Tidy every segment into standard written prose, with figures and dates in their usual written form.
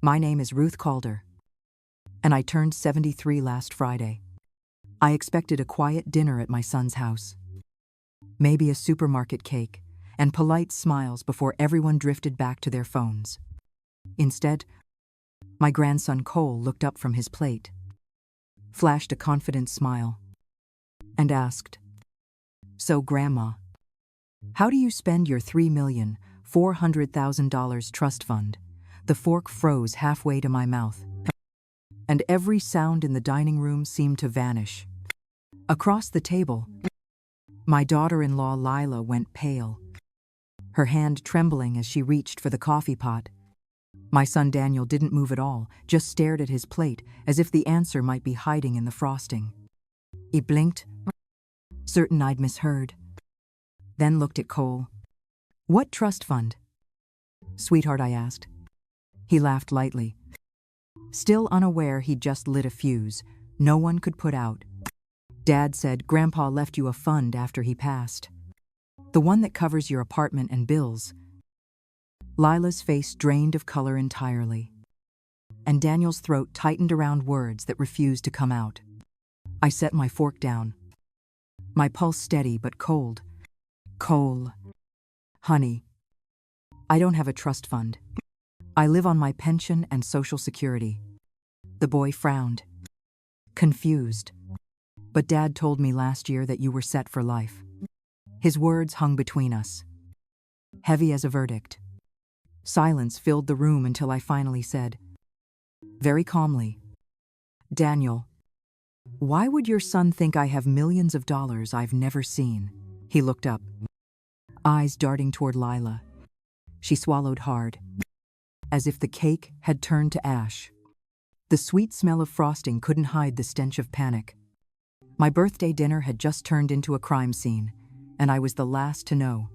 My name is Ruth Calder, and I turned 73 last Friday. I expected a quiet dinner at my son's house. Maybe a supermarket cake and polite smiles before everyone drifted back to their phones. Instead, my grandson Cole looked up from his plate, flashed a confident smile, and asked, "So, Grandma, how do you spend your $3,400,000 trust fund?" The fork froze halfway to my mouth, and every sound in the dining room seemed to vanish. Across the table, my daughter-in-law Lila went pale, her hand trembling as she reached for the coffee pot. My son Daniel didn't move at all, just stared at his plate as if the answer might be hiding in the frosting. He blinked, certain I'd misheard, then looked at Cole. "What trust fund?" "Sweetheart," I asked. He laughed lightly, still unaware he'd just lit a fuse no one could put out. "Dad said Grandpa left you a fund after he passed. The one that covers your apartment and bills." Lila's face drained of color entirely, and Daniel's throat tightened around words that refused to come out. I set my fork down, my pulse steady but cold. "Cole, honey, I don't have a trust fund. I live on my pension and Social Security." The boy frowned, confused. "But Dad told me last year that you were set for life." His words hung between us, heavy as a verdict. Silence filled the room until I finally said, very calmly, "Daniel, why would your son think I have millions of dollars I've never seen?" He looked up, eyes darting toward Lila. She swallowed hard, as if the cake had turned to ash. The sweet smell of frosting couldn't hide the stench of panic. My birthday dinner had just turned into a crime scene, and I was the last to know.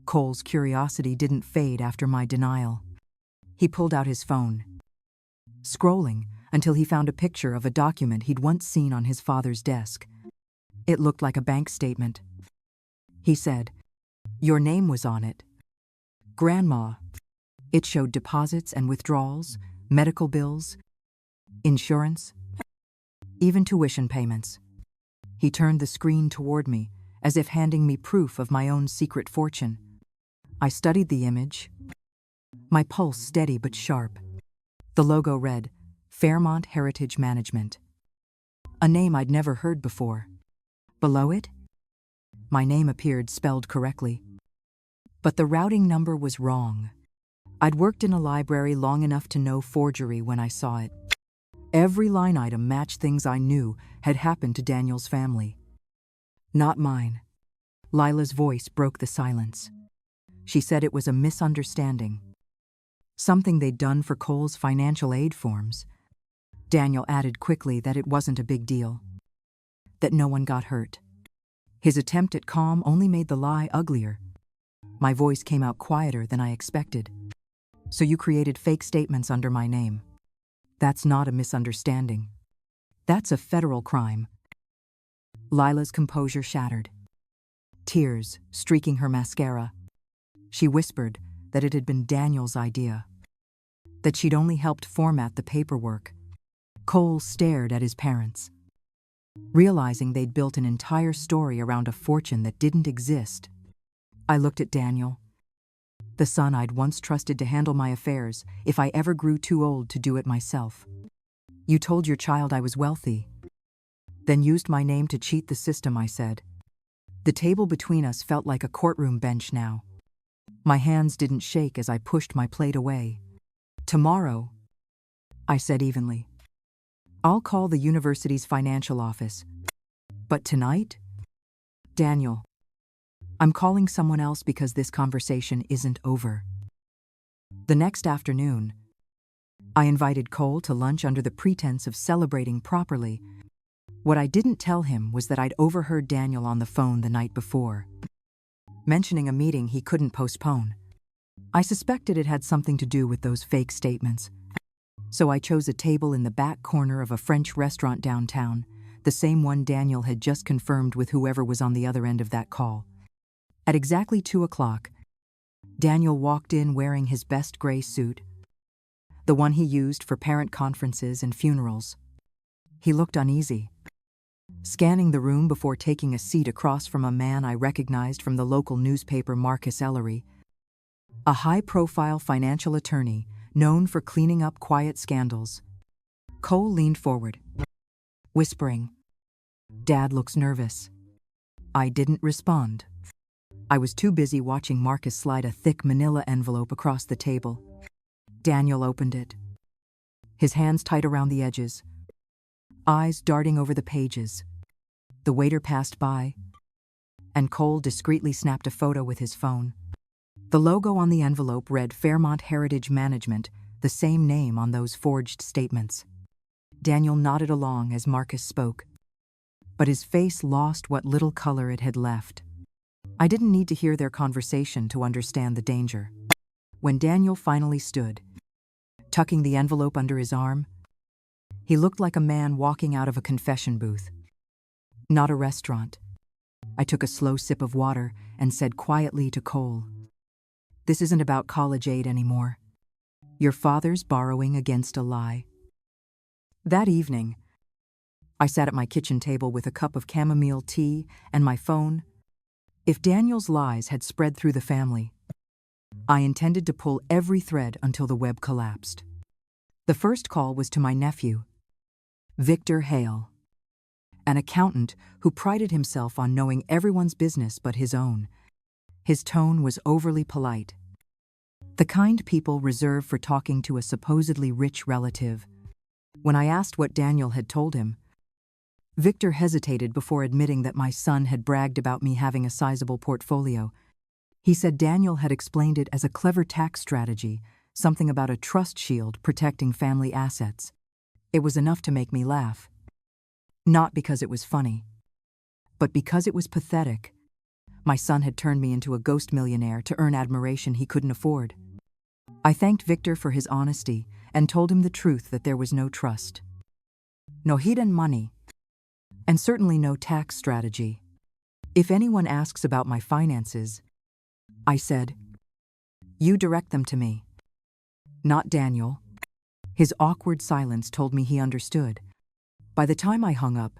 Cole's curiosity didn't fade after my denial. He pulled out his phone, scrolling until he found a picture of a document he'd once seen on his father's desk. It looked like a bank statement. He said, "Your name was on it." "Grandma." It showed deposits and withdrawals, medical bills, insurance, even tuition payments. He turned the screen toward me, as if handing me proof of my own secret fortune. I studied the image, my pulse steady but sharp. The logo read, Fairmont Heritage Management, a name I'd never heard before. Below it, my name appeared spelled correctly, but the routing number was wrong. I'd worked in a library long enough to know forgery when I saw it. Every line item matched things I knew had happened to Daniel's family. Not mine. Lila's voice broke the silence. She said it was a misunderstanding, something they'd done for Cole's financial aid forms. Daniel added quickly that it wasn't a big deal, that no one got hurt. His attempt at calm only made the lie uglier. My voice came out quieter than I expected. "So you created fake statements under my name. That's not a misunderstanding. That's a federal crime." Lila's composure shattered, tears streaking her mascara. She whispered that it had been Daniel's idea, that she'd only helped format the paperwork. Cole stared at his parents, realizing they'd built an entire story around a fortune that didn't exist. I looked at Daniel, the son I'd once trusted to handle my affairs if I ever grew too old to do it myself. "You told your child I was wealthy, then used my name to cheat the system," I said. The table between us felt like a courtroom bench now. My hands didn't shake as I pushed my plate away. "Tomorrow," I said evenly, "I'll call the university's financial office. But tonight, Daniel, I'm calling someone else because this conversation isn't over." The next afternoon, I invited Cole to lunch under the pretense of celebrating properly. What I didn't tell him was that I'd overheard Daniel on the phone the night before, mentioning a meeting he couldn't postpone. I suspected it had something to do with those fake statements, so I chose a table in the back corner of a French restaurant downtown, the same one Daniel had just confirmed with whoever was on the other end of that call. At exactly 2 o'clock, Daniel walked in wearing his best gray suit, the one he used for parent conferences and funerals. He looked uneasy, scanning the room before taking a seat across from a man I recognized from the local newspaper, Marcus Ellery, a high-profile financial attorney known for cleaning up quiet scandals. Cole leaned forward, whispering, "Dad looks nervous." I didn't respond. I was too busy watching Marcus slide a thick manila envelope across the table. Daniel opened it, his hands tight around the edges, eyes darting over the pages. The waiter passed by, and Cole discreetly snapped a photo with his phone. The logo on the envelope read Fairmont Heritage Management, the same name on those forged statements. Daniel nodded along as Marcus spoke, but his face lost what little color it had left. I didn't need to hear their conversation to understand the danger. When Daniel finally stood, tucking the envelope under his arm, he looked like a man walking out of a confession booth, not a restaurant. I took a slow sip of water and said quietly to Cole, "This isn't about college aid anymore. Your father's borrowing against a lie." That evening, I sat at my kitchen table with a cup of chamomile tea and my phone. If Daniel's lies had spread through the family, I intended to pull every thread until the web collapsed. The first call was to my nephew, Victor Hale, an accountant who prided himself on knowing everyone's business but his own. His tone was overly polite, the kind people reserve for talking to a supposedly rich relative. When I asked what Daniel had told him, Victor hesitated before admitting that my son had bragged about me having a sizable portfolio. He said Daniel had explained it as a clever tax strategy, something about a trust shield protecting family assets. It was enough to make me laugh. Not because it was funny, but because it was pathetic. My son had turned me into a ghost millionaire to earn admiration he couldn't afford. I thanked Victor for his honesty and told him the truth that there was no trust, no hidden money, and certainly no tax strategy. If anyone asks about my finances, I said, "You direct them to me, not Daniel." His awkward silence told me he understood. By the time I hung up,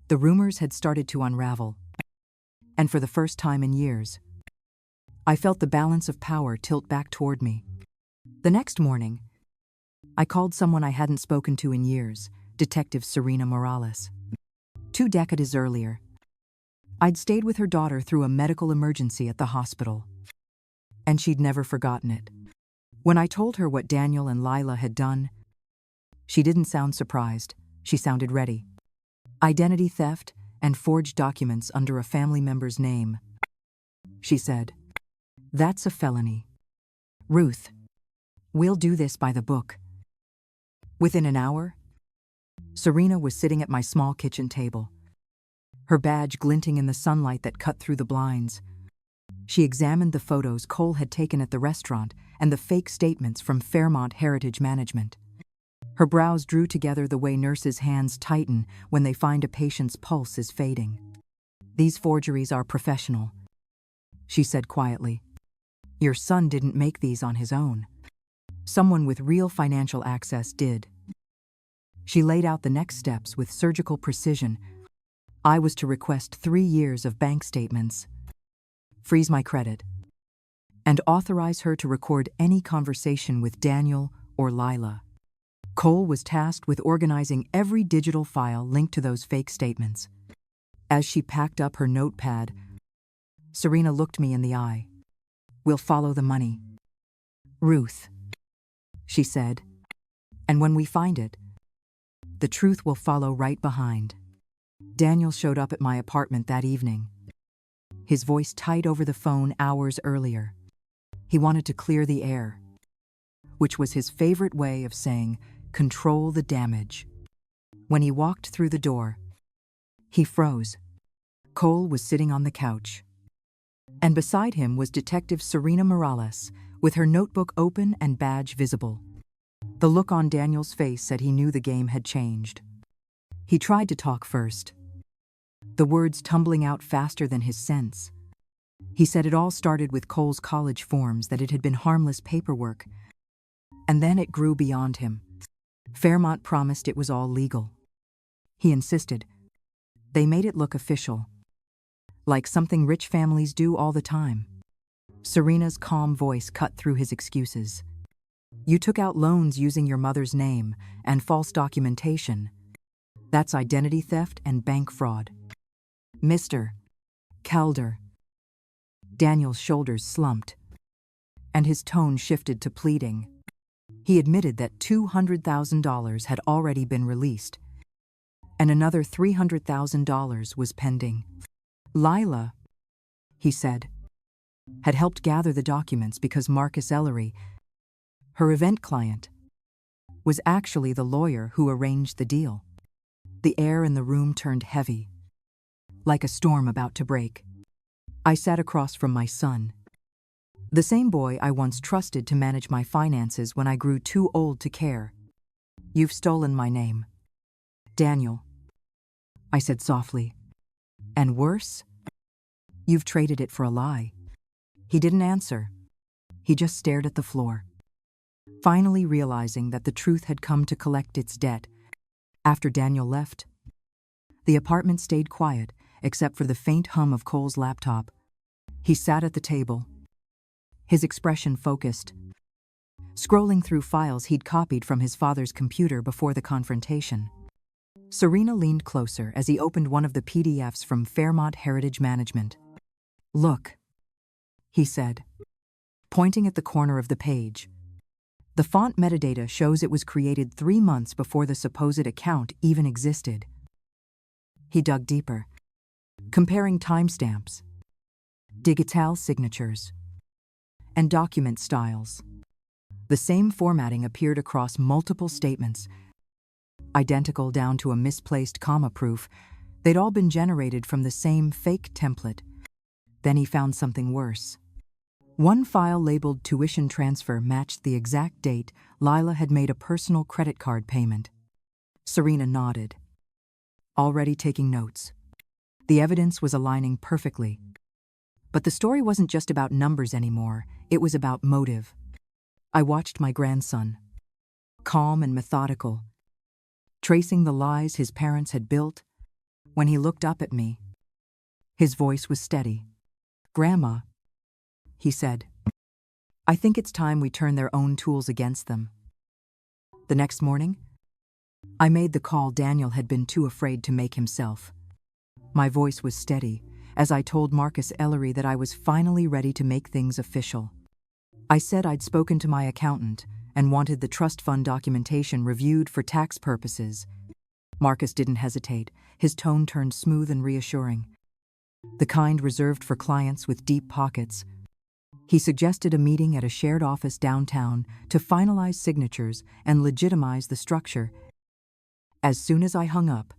the rumors had started to unravel, and for the first time in years, I felt the balance of power tilt back toward me. The next morning, I called someone I hadn't spoken to in years, Detective Serena Morales. 2 decades earlier, I'd stayed with her daughter through a medical emergency at the hospital, and she'd never forgotten it. When I told her what Daniel and Lila had done, she didn't sound surprised. She sounded ready. Identity theft and forged documents under a family member's name. She said, "That's a felony. Ruth, we'll do this by the book." Within an hour, Serena was sitting at my small kitchen table, her badge glinting in the sunlight that cut through the blinds. She examined the photos Cole had taken at the restaurant and the fake statements from Fairmont Heritage Management. Her brows drew together the way nurses' hands tighten when they find a patient's pulse is fading. "These forgeries are professional," she said quietly. "Your son didn't make these on his own. Someone with real financial access did." She laid out the next steps with surgical precision. I was to request 3 years of bank statements, freeze my credit, and authorize her to record any conversation with Daniel or Lila. Cole was tasked with organizing every digital file linked to those fake statements. As she packed up her notepad, Serena looked me in the eye. "We'll follow the money, Ruth," she said, "and when we find it, the truth will follow right behind." Daniel showed up at my apartment that evening, his voice tight over the phone hours earlier. He wanted to clear the air, which was his favorite way of saying, "Control the damage." When he walked through the door, he froze. Cole was sitting on the couch, and beside him was Detective Serena Morales, with her notebook open and badge visible. The look on Daniel's face said he knew the game had changed. He tried to talk first, the words tumbling out faster than his sense. He said it all started with Cole's college forms, that it had been harmless paperwork, And then it grew beyond him. Fairmont promised it was all legal. He insisted. They made it look official, like something rich families do all the time. Serena's calm voice cut through his excuses. You took out loans using your mother's name and false documentation. That's identity theft and bank fraud. Mr. Calder. Daniel's shoulders slumped, and his tone shifted to pleading. He admitted that $200,000 had already been released, and another $300,000 was pending. Lila, he said, had helped gather the documents because Marcus Ellery, her event client, was actually the lawyer who arranged the deal. The air in the room turned heavy, like a storm about to break. I sat across from my son, the same boy I once trusted to manage my finances when I grew too old to care. You've stolen my name, Daniel, I said softly. And worse, you've traded it for a lie. He didn't answer. He just stared at the floor, finally realizing that the truth had come to collect its debt. After Daniel left, the apartment stayed quiet except for the faint hum of Cole's laptop. He sat at the table, his expression focused, scrolling through files he'd copied from his father's computer before the confrontation. Serena leaned closer as he opened one of the PDFs from Fairmont Heritage Management. Look, he said, pointing at the corner of the page. The font metadata shows it was created 3 months before the supposed account even existed. He dug deeper, comparing timestamps, digital signatures, and document styles. The same formatting appeared across multiple statements, identical down to a misplaced comma proof. They'd all been generated from the same fake template. Then he found something worse. One file labeled tuition transfer matched the exact date Lila had made a personal credit card payment. Serena nodded, already taking notes. The evidence was aligning perfectly. But the story wasn't just about numbers anymore, it was about motive. I watched my grandson, calm and methodical, tracing the lies his parents had built. When he looked up at me, his voice was steady. Grandma, he said, I think it's time we turn their own tools against them. The next morning, I made the call Daniel had been too afraid to make himself. My voice was steady as I told Marcus Ellery that I was finally ready to make things official. I said I'd spoken to my accountant and wanted the trust fund documentation reviewed for tax purposes. Marcus didn't hesitate. His tone turned smooth and reassuring, the kind reserved for clients with deep pockets. He suggested a meeting at a shared office downtown to finalize signatures and legitimize the structure. As soon as I hung up,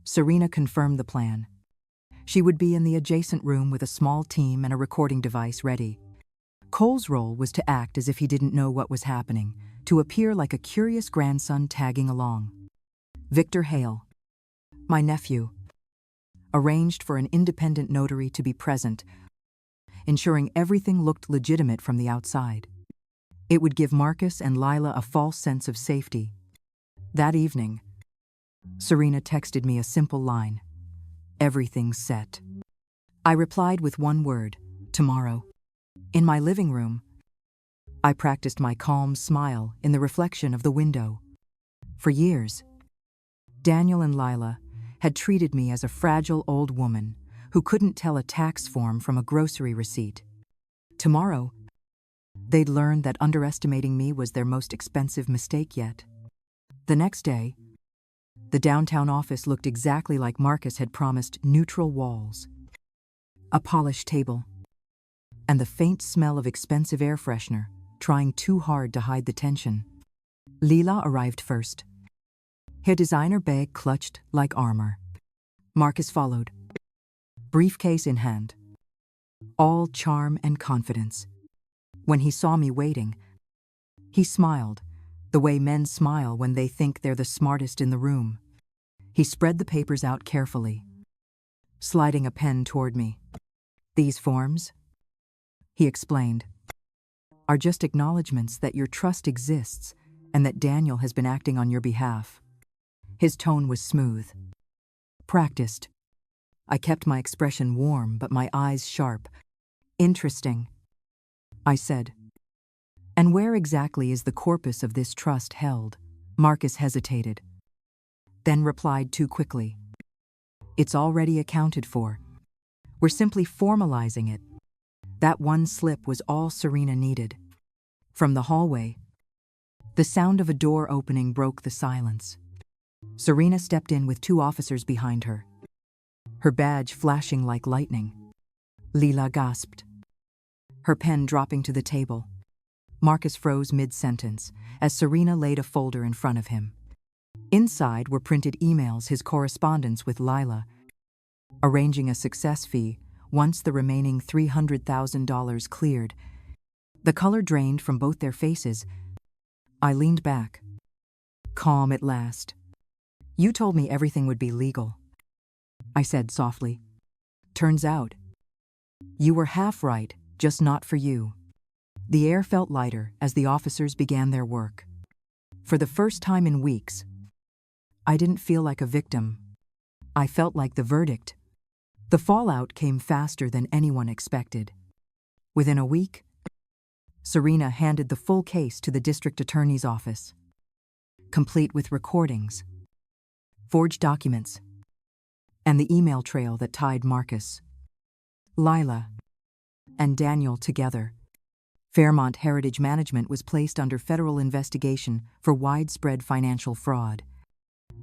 Serena confirmed the plan. She would be in the adjacent room with a small team and a recording device ready. Cole's role was to act as if he didn't know what was happening, to appear like a curious grandson tagging along. Victor Hale, my nephew, arranged for an independent notary to be present, ensuring everything looked legitimate from the outside. It would give Marcus and Lila a false sense of safety. That evening, Serena texted me a simple line, "Everything's set." I replied with one word, "Tomorrow." In my living room, I practiced my calm smile in the reflection of the window. For years, Daniel and Lila had treated me as a fragile old woman who couldn't tell a tax form from a grocery receipt. Tomorrow, they'd learned that underestimating me was their most expensive mistake yet. The next day, the downtown office looked exactly like Marcus had promised: neutral walls, a polished table, and the faint smell of expensive air freshener, trying too hard to hide the tension. Lila arrived first, her designer bag clutched like armor. Marcus followed, briefcase in hand, all charm and confidence. When he saw me waiting, he smiled, the way men smile when they think they're the smartest in the room. He spread the papers out carefully, sliding a pen toward me. "These forms," he explained, are just acknowledgments that your trust exists and that Daniel has been acting on your behalf. His tone was smooth. Practiced. I kept my expression warm, but my eyes sharp. Interesting, I said. And where exactly is the corpus of this trust held? Marcus hesitated, then replied too quickly. It's already accounted for. We're simply formalizing it. That one slip was all Serena needed. From the hallway, the sound of a door opening broke the silence. Serena stepped in with 2 officers behind her, her badge flashing like lightning. Leela gasped, her pen dropping to the table. Marcus froze mid-sentence as Serena laid a folder in front of him. Inside were printed emails, his correspondence with Lila, arranging a success fee once the remaining $300,000 cleared. The color drained from both their faces. I leaned back, calm at last. You told me everything would be legal, I said softly. Turns out, you were half right, just not for you. The air felt lighter as the officers began their work. For the first time in weeks, I didn't feel like a victim. I felt like the verdict. The fallout came faster than anyone expected. Within a week, Serena handed the full case to the district attorney's office, complete with recordings, forged documents, and the email trail that tied Marcus, Lila, and Daniel together. Fairmont Heritage Management was placed under federal investigation for widespread financial fraud.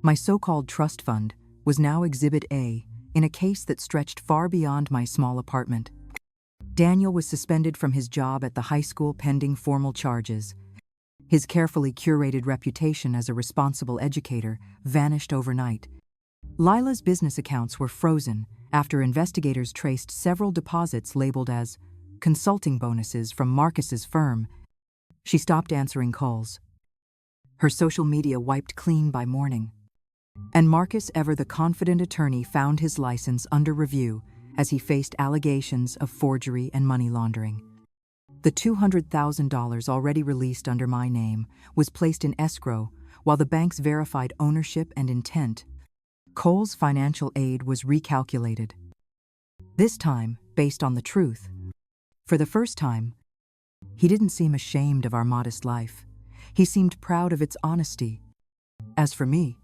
My so-called trust fund was now Exhibit A in a case that stretched far beyond my small apartment. Daniel was suspended from his job at the high school pending formal charges. His carefully curated reputation as a responsible educator vanished overnight. Lila's business accounts were frozen after investigators traced several deposits labeled as consulting bonuses from Marcus's firm. She stopped answering calls. Her social media wiped clean by morning. And Marcus, ever the confident attorney, found his license under review as he faced allegations of forgery and money laundering. The $200,000 already released under my name was placed in escrow while the banks verified ownership and intent. Cole's financial aid was recalculated, this time based on the truth. For the first time, he didn't seem ashamed of our modest life. He seemed proud of its honesty. As for me,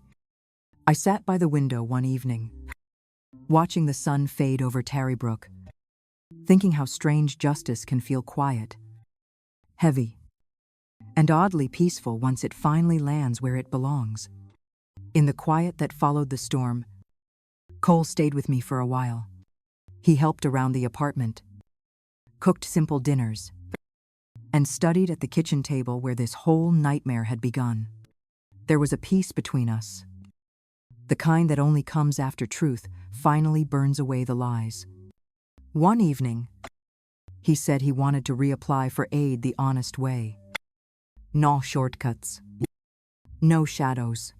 I sat by the window one evening, watching the sun fade over Tarrybrook, thinking how strange justice can feel quiet, heavy, and oddly peaceful once it finally lands where it belongs. In the quiet that followed the storm, Cole stayed with me for a while. He helped around the apartment, cooked simple dinners, and studied at the kitchen table where this whole nightmare had begun. There was a peace between us, the kind that only comes after truth finally burns away the lies. One evening, he said he wanted to reapply for aid the honest way. No shortcuts, no shadows.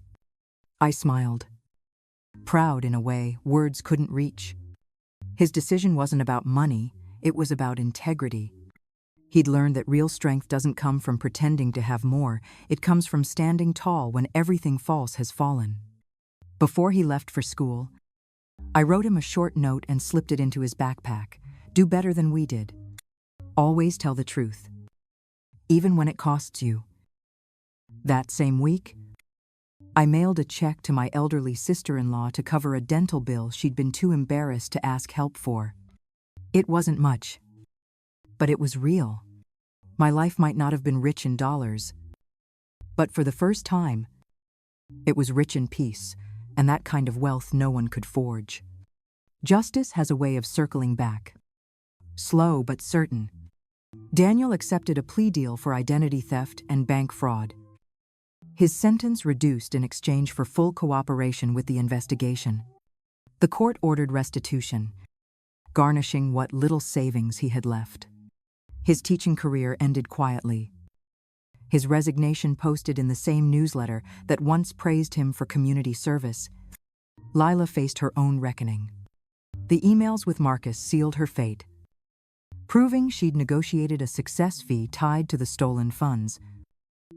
I smiled, proud in a way words couldn't reach. His decision wasn't about money, it was about integrity. He'd learned that real strength doesn't come from pretending to have more, it comes from standing tall when everything false has fallen. Before he left for school, I wrote him a short note and slipped it into his backpack. Do better than we did. Always tell the truth, even when it costs you. That same week, I mailed a check to my elderly sister-in-law to cover a dental bill she'd been too embarrassed to ask help for. It wasn't much, but it was real. My life might not have been rich in dollars, but for the first time, it was rich in peace, and that kind of wealth no one could forge. Justice has a way of circling back. Slow but certain. Daniel accepted a plea deal for identity theft and bank fraud. His sentence reduced in exchange for full cooperation with the investigation. The court ordered restitution, garnishing what little savings he had left. His teaching career ended quietly. His resignation posted in the same newsletter that once praised him for community service. Lila faced her own reckoning. The emails with Marcus sealed her fate. proving she'd negotiated a success fee tied to the stolen funds.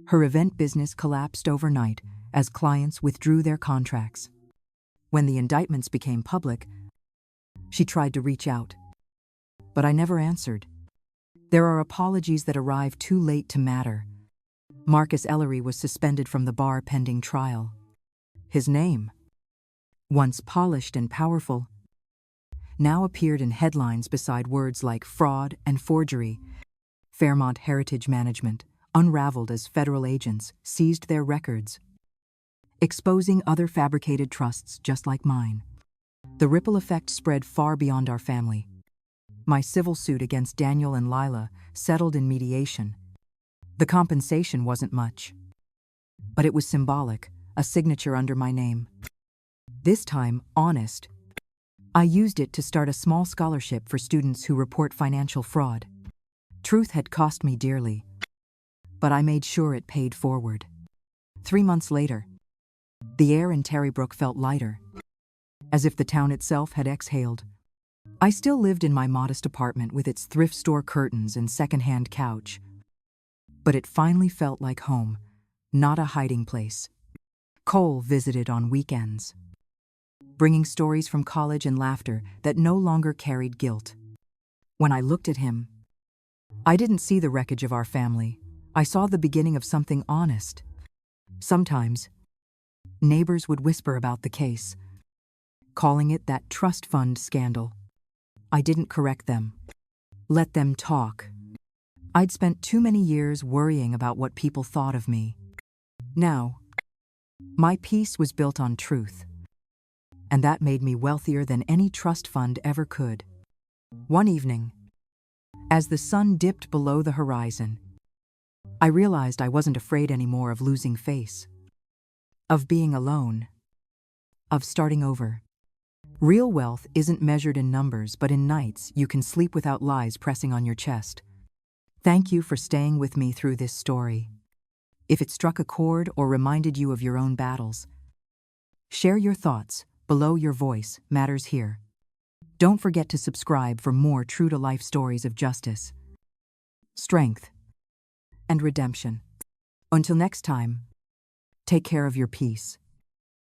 Her event business collapsed overnight as clients withdrew their contracts. When the indictments became public, she tried to reach out, but I never answered. There are apologies that arrive too late to matter. Marcus Ellery was suspended from the bar pending trial. His name, once polished and powerful, now appeared in headlines beside words like fraud and forgery. Fairmont Heritage Management unraveled as federal agents seized their records, exposing other fabricated trusts just like mine. The ripple effect spread far beyond our family. My civil suit against Daniel and Lila settled in mediation. The compensation wasn't much, but it was symbolic, a signature under my name. This time, honest. I used it to start a small scholarship for students who report financial fraud. Truth had cost me dearly, but I made sure it paid forward. 3 months later, the air in Terrybrook felt lighter, as if the town itself had exhaled. I still lived in my modest apartment with its thrift store curtains and second-hand couch, but it finally felt like home, not a hiding place. Cole visited on weekends, bringing stories from college and laughter that no longer carried guilt. When I looked at him, I didn't see the wreckage of our family. I saw the beginning of something honest. Sometimes, neighbors would whisper about the case, calling it that trust fund scandal. I didn't correct them. Let them talk. I'd spent too many years worrying about what people thought of me. Now, my peace was built on truth, and that made me wealthier than any trust fund ever could. One evening, as the sun dipped below the horizon, I realized I wasn't afraid anymore of losing face, of being alone, of starting over. Real wealth isn't measured in numbers, but in nights you can sleep without lies pressing on your chest. Thank you for staying with me through this story. If it struck a chord or reminded you of your own battles, share your thoughts. Below your voice matters here. Don't forget to subscribe for more true-to-life stories of justice, strength, and redemption. Until next time, take care of your peace.